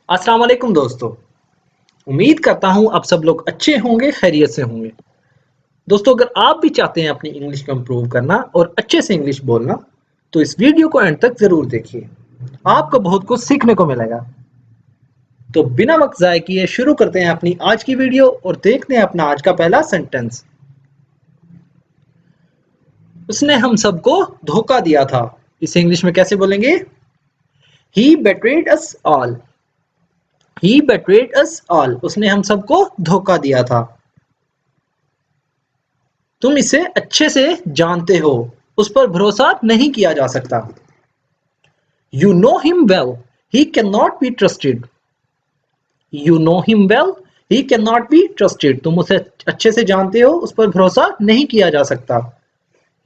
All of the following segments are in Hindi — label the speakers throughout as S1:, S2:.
S1: अस्सलाम वालेकुम दोस्तों। उम्मीद करता हूँ आप सब लोग अच्छे होंगे, खैरियत से होंगे। दोस्तों, अगर आप भी चाहते हैं अपनी इंग्लिश को इम्प्रूव करना और अच्छे से इंग्लिश बोलना, तो इस वीडियो को एंड तक ज़रूर देखिए। आपको बहुत कुछ सीखने को मिलेगा। तो बिना वक्त ज़ाय किए शुरू करते हैं अपनी आज की वीडियो और देखते हैं अपना आज का पहला सेंटेंस। उसने हम सबको धोखा दिया था। इसे इंग्लिश में कैसे बोलेंगे? He betrayed us all. He betrayed us all. उसने हम सबको धोखा दिया था। तुम इसे अच्छे से जानते हो, उस पर भरोसा नहीं किया जा सकता। You know him well. He cannot be trusted. You know him well. He cannot be trusted. तुम उसे अच्छे से जानते हो, उस पर भरोसा नहीं किया जा सकता।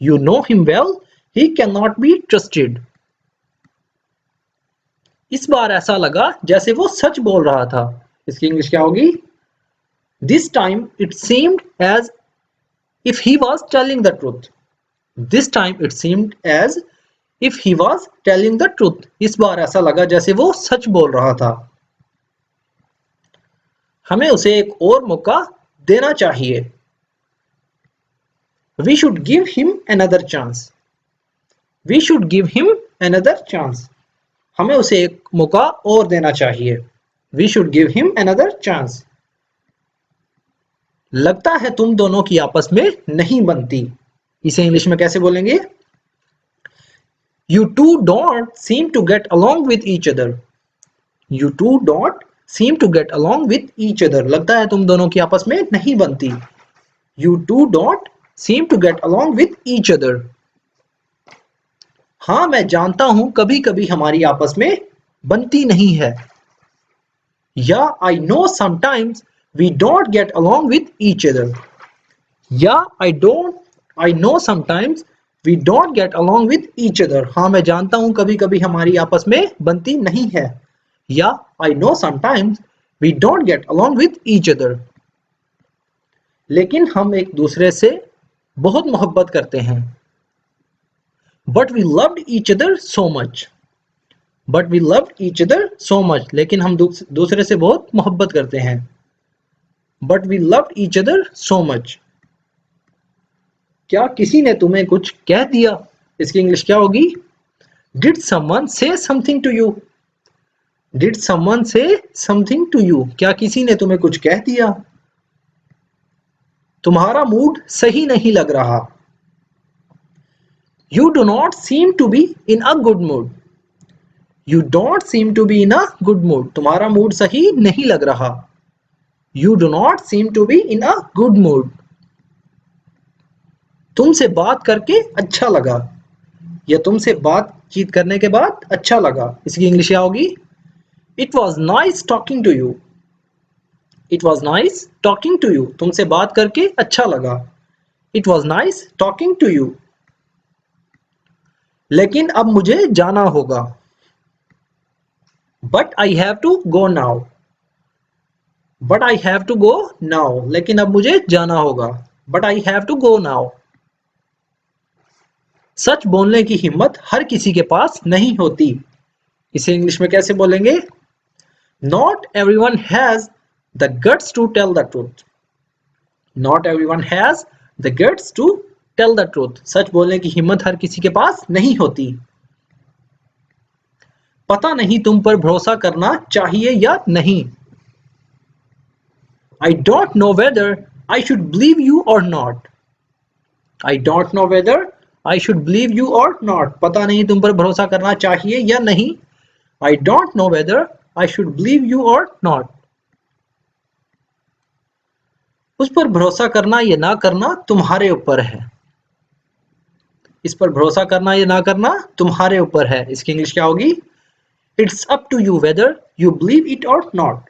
S1: You know him well. He cannot be trusted. इस बार ऐसा लगा जैसे वो सच बोल रहा था। इसकी इंग्लिश क्या होगी? This time it seemed as if he was telling the truth. This time it seemed as if he was telling the truth. इस बार ऐसा लगा जैसे वो सच बोल रहा था। हमें उसे एक और मौका देना चाहिए। We should give him another chance. We should give him another chance. हमें उसे एक मौका और देना चाहिए। We should give him another chance. लगता है तुम दोनों की आपस में नहीं बनती। इसे इंग्लिश में कैसे बोलेंगे? You two don't seem to get along with each other. You two don't seem to get along with each other. लगता है तुम दोनों की आपस में नहीं बनती। You two don't seem to get along with each other. हाँ, मैं जानता हूं कभी कभी हमारी आपस में बनती नहीं है। Yeah, I know sometimes we don't get along with each other. Yeah, I know sometimes we don't get along with each other. हाँ, मैं जानता हूं कभी कभी हमारी आपस में बनती नहीं है। Yeah, I know sometimes we don't get along with each other. लेकिन हम एक दूसरे से बहुत मोहब्बत करते हैं। But we loved each other so much. But we loved each other so much. लेकिन हम दूसरे से बहुत मोहब्बत करते हैं। But we loved each other so much. क्या किसी ने तुम्हें कुछ कह दिया? इसकी इंग्लिश क्या होगी? Did someone say something to you? Did someone say something to you? क्या किसी ने तुम्हें कुछ कह दिया? तुम्हारा मूड सही नहीं लग रहा। You do not seem to be in a good mood. You don't seem to be in a good mood. तुम्हारा मूड सही नहीं लग रहा। You do not seem to be in a good mood. तुमसे बात करके अच्छा लगा, या तुमसे बातचीत करने के बाद अच्छा लगा। इसकी इंग्लिश क्या होगी? It was nice talking to you. It was nice talking to you. तुमसे बात करके अच्छा लगा। It was nice talking to you. लेकिन अब मुझे जाना होगा। But I have to go now. But I have to go now. लेकिन अब मुझे जाना होगा। But I have to go now. सच बोलने की हिम्मत हर किसी के पास नहीं होती। इसे इंग्लिश में कैसे बोलेंगे? Not everyone has the guts to tell the truth. Not everyone has the guts to tell the truth. सच बोलने की हिम्मत हर किसी के पास नहीं होती। पता नहीं तुम पर भरोसा करना चाहिए या नहीं। I don't know whether I should believe you or not. I don't know whether I should believe you or not. पता नहीं तुम पर भरोसा करना चाहिए या नहीं। I don't know whether I should believe you or not. उस पर भरोसा करना या ना करना तुम्हारे ऊपर है। इस पर भरोसा करना या ना करना तुम्हारे ऊपर है। इसकी इंग्लिश क्या होगी? It's up to you whether you believe it or not.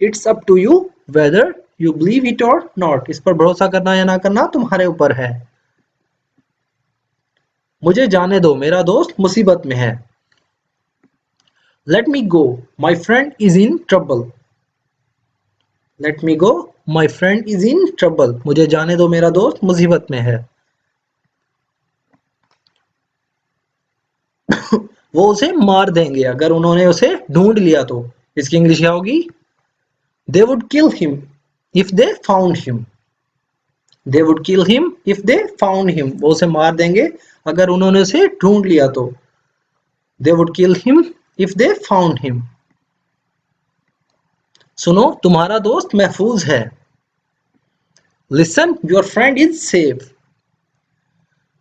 S1: It's up to you whether you believe it or not. इस पर भरोसा करना या ना करना तुम्हारे ऊपर है। मुझे जाने दो, मेरा दोस्त मुसीबत में है। Let me go, my friend is in trouble. Let me go, my friend is in trouble. मुझे जाने दो, मेरा दोस्त मुसीबत में है। वो उसे मार देंगे अगर उन्होंने उसे ढूंढ लिया तो। इसकी इंग्लिश क्या होगी? They would kill him if they found him. They would kill him if they found him, वो उसे मार देंगे अगर उन्होंने उसे ढूंढ लिया तो। They would kill him if they found him. सुनो, तुम्हारा दोस्त महफूज है। Listen, your friend is safe.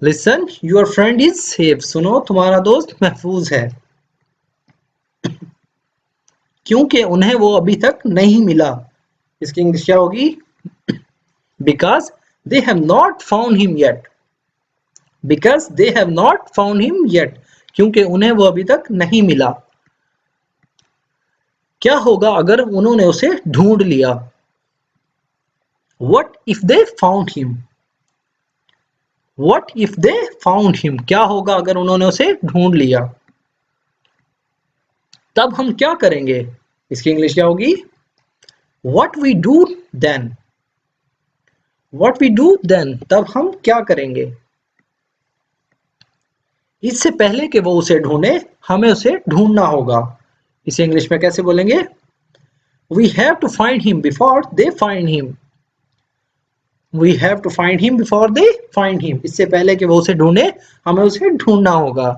S1: Listen, your friend is safe. सुनो, तुम्हारा दोस्त महफूज है, क्योंकि उन्हें वो अभी तक नहीं मिला। इसकी इंग्लिश क्या होगी? Because they have not found him yet. Because they have not found him yet, क्योंकि उन्हें वो अभी तक नहीं मिला। क्या होगा अगर उन्होंने उसे ढूंढ लिया? What if they found him? What if they found him? क्या होगा अगर उन्होंने उसे ढूंढ लिया? तब हम क्या करेंगे? इसकी इंग्लिश क्या होगी? What we do then? What we do then? तब हम क्या करेंगे? इससे पहले कि वो उसे ढूंढे, हमें उसे ढूंढना होगा। इसे इंग्लिश में कैसे बोलेंगे? We have to find him before they find him. We have to find him before they find him. इससे पहले कि वो उसे ढूंढे, हमें उसे ढूंढना होगा।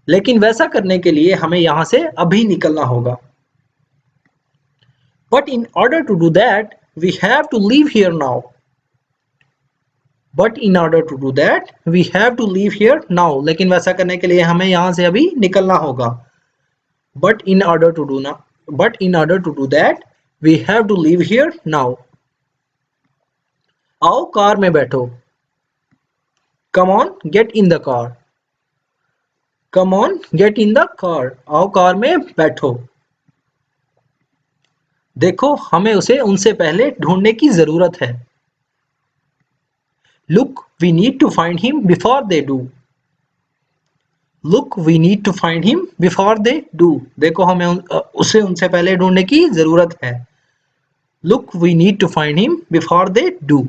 S1: लेकिन वैसा करने के लिए हमें यहां से अभी निकलना होगा। But in order to do that, we have to leave here now. But in order to do that, we have to leave here now. लेकिन वैसा करने के लिए हमें यहां से अभी निकलना होगा। But in order to do that, we have to leave here now. आओ कार में बैठो। Come on, get in the car. Come on, get in the car. आओ कार में बैठो। देखो, हमें उसे उनसे पहले ढूंढने की जरूरत है। Look, we need to find him before they do. Look, we need to find him before they do. देखो, हमें उसे उनसे पहले ढूंढने की जरूरत है। Look, we need to find him before they do.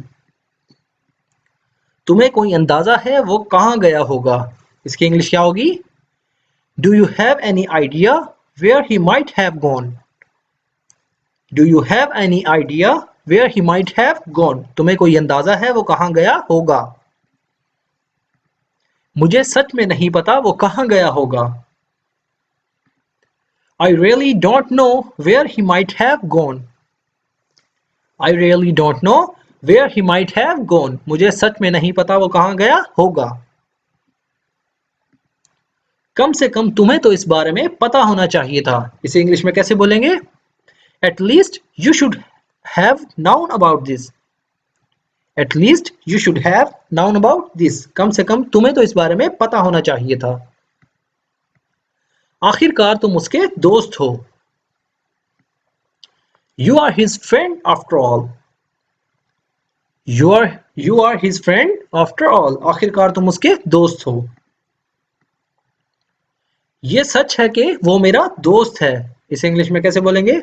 S1: तुम्हें कोई अंदाजा है वो कहाँ गया होगा? इसकी इंग्लिश क्या होगी? Do you have any idea where he might have gone? Do you have any idea where he might have gone? तुम्हें कोई अंदाजा है वो कहाँ गया होगा? मुझे सच में नहीं पता वो कहाँ गया होगा। I really don't know where he might have gone. I really don't know where he might have gone. मुझे सच में नहीं पता वो कहाँ गया होगा। कम से कम तुम्हें तो इस बारे में पता होना चाहिए था। इसे इंग्लिश में कैसे बोलेंगे? At least you should have known about this. At least you should have known about this. कम से कम तुम्हें तो इस बारे में पता होना चाहिए था। आखिरकार तुम उसके दोस्त हो। You are his friend after all. You are his friend after all. आखिरकार तुम उसके दोस्त हो। ये सच है कि वो मेरा दोस्त है। इसे इंग्लिश में कैसे बोलेंगे?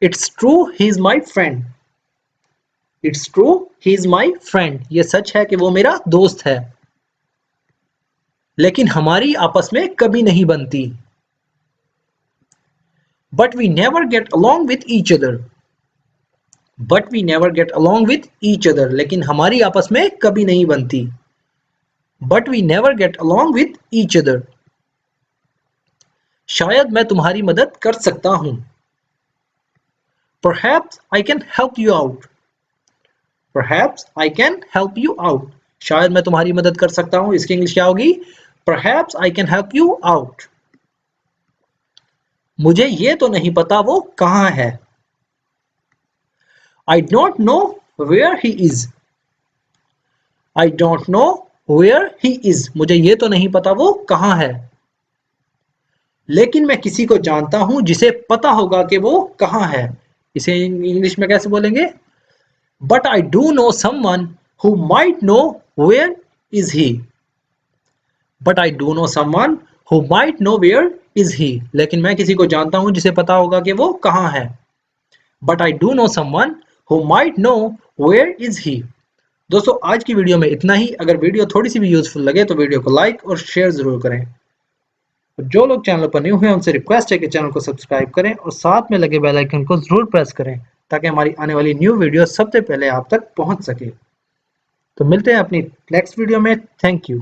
S1: It's true he is my friend. It's true he is my friend. ये सच है कि वो मेरा दोस्त है, लेकिन हमारी आपस में कभी नहीं बनती। But we never get along with each other. But we never get along with each other. लेकिन हमारी आपस में कभी नहीं बनती। But we never get along with each other. शायद मैं तुम्हारी मदद कर सकता हूं। Perhaps I can help you out. Perhaps I can help you out. शायद मैं तुम्हारी मदद कर सकता हूं। इसकी इंग्लिश क्या होगी? Perhaps I can help you out. मुझे ये तो नहीं पता वो कहाँ है। I don't know where he is. I don't know where he is. मुझे ये तो नहीं पता वो कहाँ है, लेकिन मैं किसी को जानता हूं जिसे पता होगा कि वो कहाँ है। इसे इंग्लिश में कैसे बोलेंगे? But I do know someone who might know where is he. But I do know someone who might know where is he. लेकिन मैं किसी को जानता हूं जिसे पता होगा कि वो कहाँ है। But I do know someone who might know where is he. दोस्तों आज की वीडियो में इतना ही। अगर वीडियो थोड़ी सी भी यूजफुल लगे तो वीडियो को लाइक और शेयर जरूर करें। और जो लोग चैनल पर न्यू हैं उनसे रिक्वेस्ट है कि चैनल को सब्सक्राइब करें और साथ में लगे बेल आइकन को जरूर प्रेस करें ताकि हमारी आने वाली न्यू वीडियो सबसे पहले आप तक पहुंच सके। तो मिलते हैं अपनी नेक्स्ट वीडियो में। Thank you.